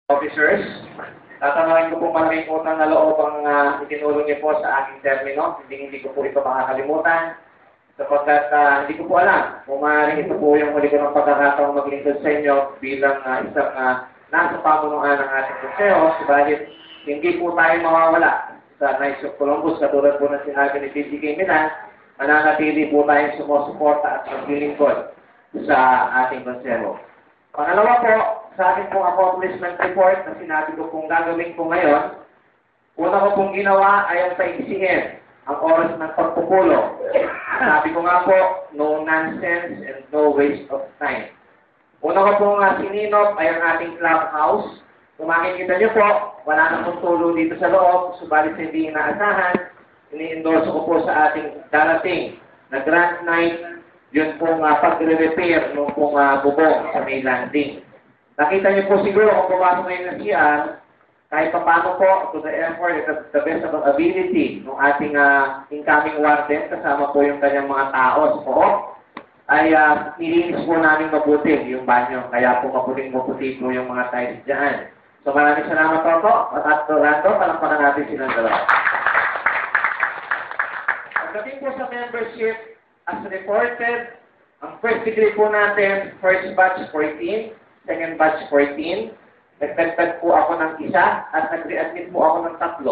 Officers, tatanungin ko po malaking utang na loob ang itinulong niyo po sa aking termino. Hindi ko po ito makakalimutan sapagkat hindi ko po alam kung maaaring ito po yung muli ko ng pagkakataong maglingkod sa inyo bilang isang nasa pamunuan ng ating konseho. Subalit, hindi po tayo mawawala sa Knights of Columbus katulad po ng sinabi ni PGK Milan, mananatili po tayong sumusuporta at maglilingkod sa ating konseho. Pangalawa po, sa akin pong accomplishment report na sinabi ko pong gagawin po ngayon, una ko pong ginawa ay ang paigsihin ang oras ng pagpupulo. Sabi ko nga po, no nonsense and no waste of time. Una ko pong sininop ay ang ating clubhouse. Kung makikita niyo po, wala na pong tulo dito sa loob, subalit hindi inaasahan. Ini-endorse ko po sa ating darating na Grand Night, yun pong pagre-repair nung pong bubong sa may landing. Nakita niyo po siguro kung pumasok ngayon ng CR, kahit pa paano po, to the effort, the best of our ability ng ating incoming warden, kasama po yung kanyang mga tao po, ay nilinis po namin mabuti yung banyo. Kaya po maputing-maputi po yung mga tiles dyan. So maraming salamat po. At Rando, palakpakan natin silang dalawa. Pagdating po sa membership, as reported, ang first degree po natin, first batch 14, second batch 14, nagtagtag po ako ng isa at nag-readmit po ako ng 3.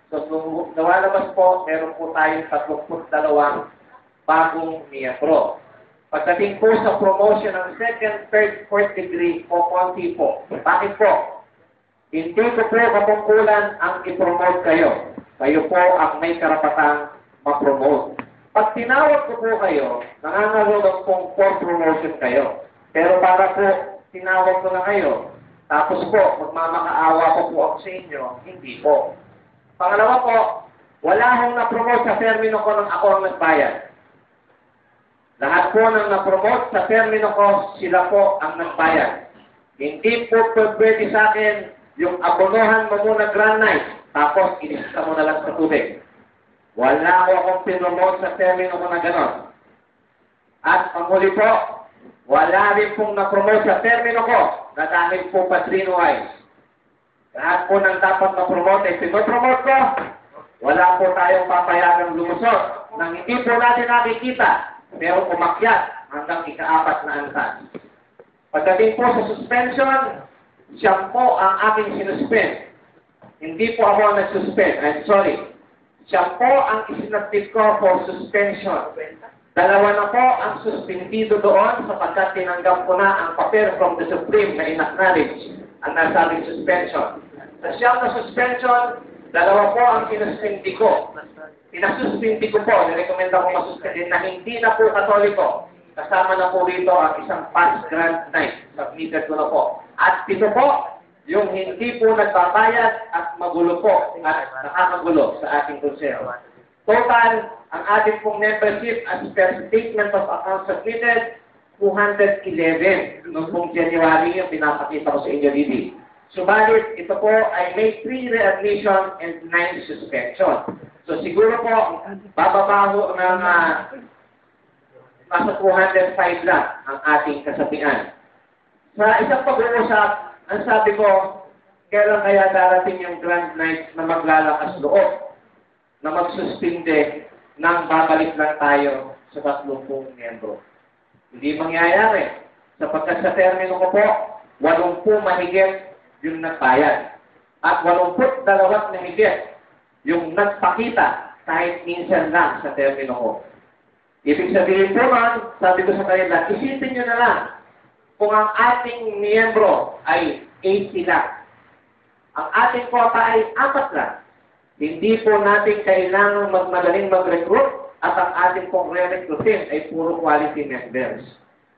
So, nung nawalabas po, meron po tayong 32 bagong miyembro. Pagdating po sa promotion ng second, third, fourth degree po, konti po. Bakit po? Hindi ko po kapungkulan ang i-promote kayo. Kayo po ang may karapatang ma-promote. Pag tinawag ko po kayo, nangangahulugan pong for promotion kayo. Pero para po tinawag ko na kayo, tapos po, magmamakaawa po ako sa inyo, hindi po. Pangalawa po, wala akong na-promote sa termino ko nang ako ang nagbayad. Lahat po nang na-promote sa termino ko, sila po ang nagbayad. Hindi po pwede sa akin yung abonohan mo muna Grand Night, tapos inisita mo na lang sa tubig. Wala ko akong pinromote sa termino ko na gano'n. At ang huli po, wala rin pong na-promote sa termino ko na dahil po patrino-wise. Lahat po nang dapat na-promote ay pinopromote ko. Wala po tayong papayagang lumusot nang hindi po natin nakikita pero umakyat hanggang ika-4 na antas. Pagdating po sa suspension, siya po ang aking sinuspend. Hindi po ako ang nag-suspend. I'm sorry. Siya po ang isinatid ko for suspension. 2 na po ang suspendido doon sapagkat tinanggap ko na ang papel from the Supreme na in-acknowledge ang nasabing suspension. Sa siyang na suspension, 2 po ang sinuspindi ko. Pinasuspindi ko po, nirekomenda ko masuspendin na hindi na po katoliko. Kasama na po rito ang isang past Grand Night. Submitted ko na po. At 7 po, yung hindi po nagbabayad at magulo po at nakakagulo sa ating konseho. Total, ang ating pong membership as per statement of account submitted, 211 noong pong January yung pinapakita ko sa inyo dito. Subalit, ito po ay may 3 readmission and 9 suspension. So siguro po, bababa ho ng nasa 205 lang ang ating kasabihan. Sa isang pag-uusap, ang sabi ko, kailan kaya darating yung Grand Night na maglalakas loob, na magsuspinde nang babalik lang tayo sa 30 miyembro. Hindi mangyayari. Sapagkat sa termino ko po, 80 mahigit yung nagbayad. At 82 na higit yung nagpakita kahit minsan lang sa termino ko. Ibig sabihin po man, sabi ko sa kanila, isipin nyo na lang, kung ang ating miyembro ay 80 lang, ang ating quota ay 4 lang, hindi po natin kailangan magmadaling mag-recruit at ang ating pong re-recruitin ay puro quality members.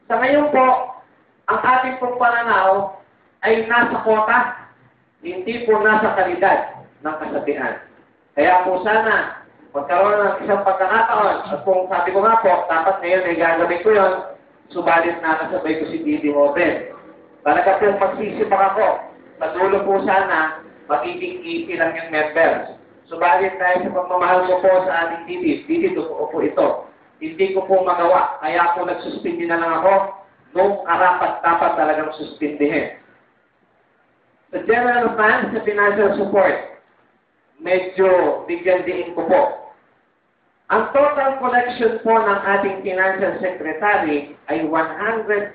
Sa ngayon po, ang ating pong pananaw ay nasa quota, hindi po nasa kalidad ng kasabihan. Kaya po sana, magkaroon ng isang pagkakataon, at kung sabi ko nga po, dapat ngayon ay gagawin ko yun, subalit nakasabay ko si Didi Robin. Talaga po magsisipak ako. Sa dulo po sana, magiging 80 lang yung members. Subalit dahil sa pagmamahal ko po sa ating Didi po ito. Hindi ko po magawa. Kaya po nagsuspindi na lang ako nung karapat-dapat talagang suspindihin. Sa general fund, sa financial support, medyo bigyan diin ko po. Ang total collection po ng ating financial secretary ay 141,830.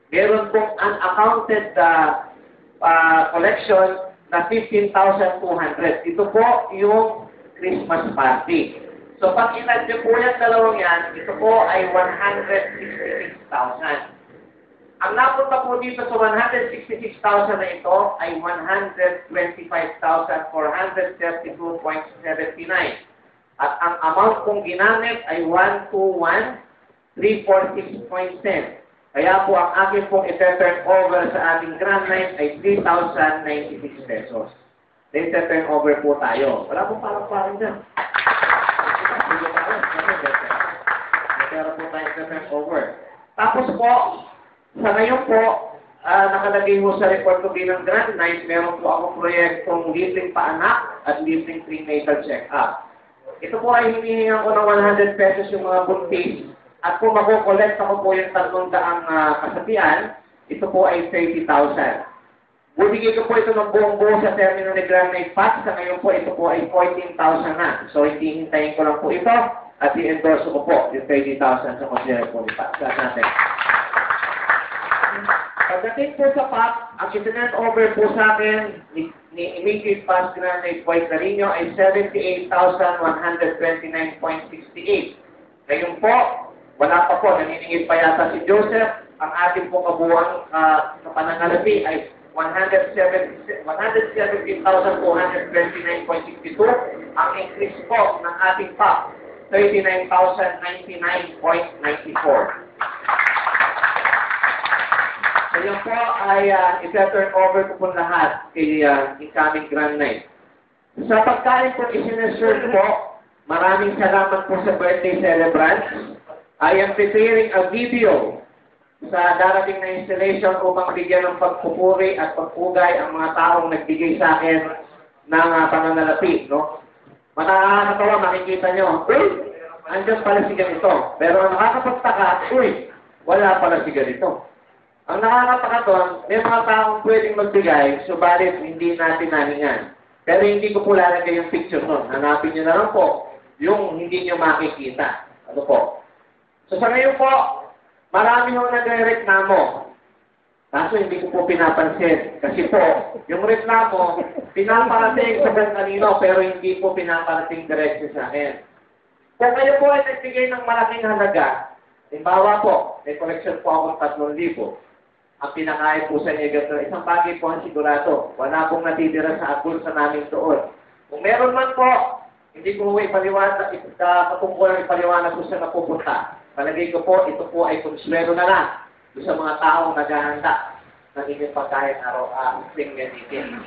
Meron pong unaccounted collection na 15,200. Ito po yung Christmas party. So pag inad niyo po yung dalawang yan, ito po ay 166,000. Ang napunta po dito sa 166,000 na ito ay 125,432.79. At ang amount pong ginamit ay 121,346.10. Kaya po ang akin pong ite-turn over sa ating Grand Night ay 3,096 pesos. Then ite-turn over po tayo. Wala pong parang dyan. Pero po tayo ite-turn over. Tapos po, sa ngayon po, nakalagay mo sa report ko bilang Grand Night, meron po akong proyektong libreng paanak at libreng prenatal check-up. Ito po ay hinihingan ko ng 100 pesos yung mga buntis. At kung makukolekt ako po yung 300 kasapian, ito po ay 30,000. Bumigay ko po ito ng buong-buo sa terminal ni Grand Night Pass. Sa ngayon po, ito po ay 14,000 na. So, hindi hintayin ko lang po ito at i-endorse ko po yung 30,000 sa consider po ni Pass. Natin. Pagdating po sa PAP, ang itinet over po sa akin ni Immediate Pass Grand Night White Carino ay 78,129.68. Ngayon po, wala pa po, naniningil pa yata si Joseph. Ang ating pong kabuuan sa panangalapi ay 117,429.62. Ang increase po ng ating PAP, 39,099.94. So yun po ay i-turn over ko po lahat kay incoming Grand Night. Sa pagkain po isineserve po, maraming salamat po sa birthday celebrants. I am preparing a video sa darating na installation upang bigyan ng pagpupuri at pagpugay ang mga taong nagbigay sa akin ng pananalapi. No? Nakakatawa, makikita nyo, uy, andyan pala si ganito. Pero ang nakakapagtaka, uy, wala pala si ganito. Ang nakakataka doon, may mga taong pwedeng magbigay, subalit hindi natin nahingan. Pero hindi ko po lalagay yung picture nun. Hanapin nyo na lang po yung hindi nyo makikita. Ano po? So sa ngayon po, marami nung nagre-reklamo. Kaso hindi ko po pinapansin. Kasi po, yung reklamo, pinaparating sa kung kanino, pero hindi po pinaparating diretso sa akin. Kung kayo po ay nagbigay ng malaking halaga, halimbawa po, may collection po akong 3,000. Ang pinakain po sa inyo ganito, isang bagay po ang sigurado. Wala pong natitira sa agul sa namin doon. Kung meron man po, hindi ko ipaliwanag, katungkulan ipaliwanag kung saan napupunta. Palagay ko po, ito po ay konsuelo na lang sa mga taong naghahanda ng inyong pagkain spring meeting.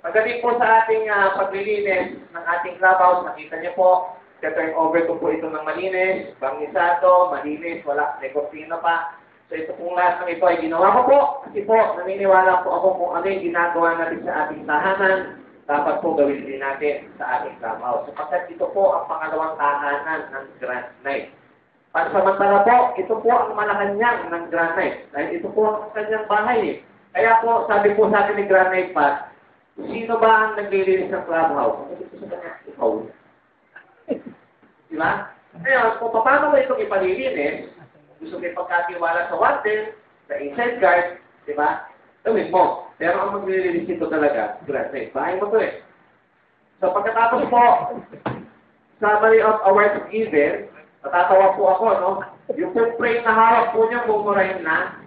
Pagdating po sa ating paglilinis ng ating clubhouse, nakita niyo po, turn over ko po ito ng malinis, bangisado, malinis, wala, may kortina pa. So ito pong lahat ng ito ay ginawa ko po. Kasi po, naniniwala po ako kung ano yung ginagawa natin sa ating tahanan, dapat po gawin din natin sa ating clubhouse. Sapagkat ito po ang pangalawang tahanan ng Grand Night. Pansamantala po, ito po ang Malacanang ng Grand Night. Dahil ito po ang kanyang bahay. Kaya po, sabi po sa atin ni Grand Night Pat, sino ba ang naglilinis ng clubhouse? Ito sa kanya, ikaw. Diba? Ngayon, kung paano mo itong ipalilinis, gusto kayo pagkatiwala sa wanted, sa inside guard, diba? Gawin mo. Pero ang maglilinis ito talaga, Grand Night. Bahay mo to eh. So pagkatapos po, summary of awards given, natatawa po ako, no? Yung pong frame na hawak po niyo, mumurahin na.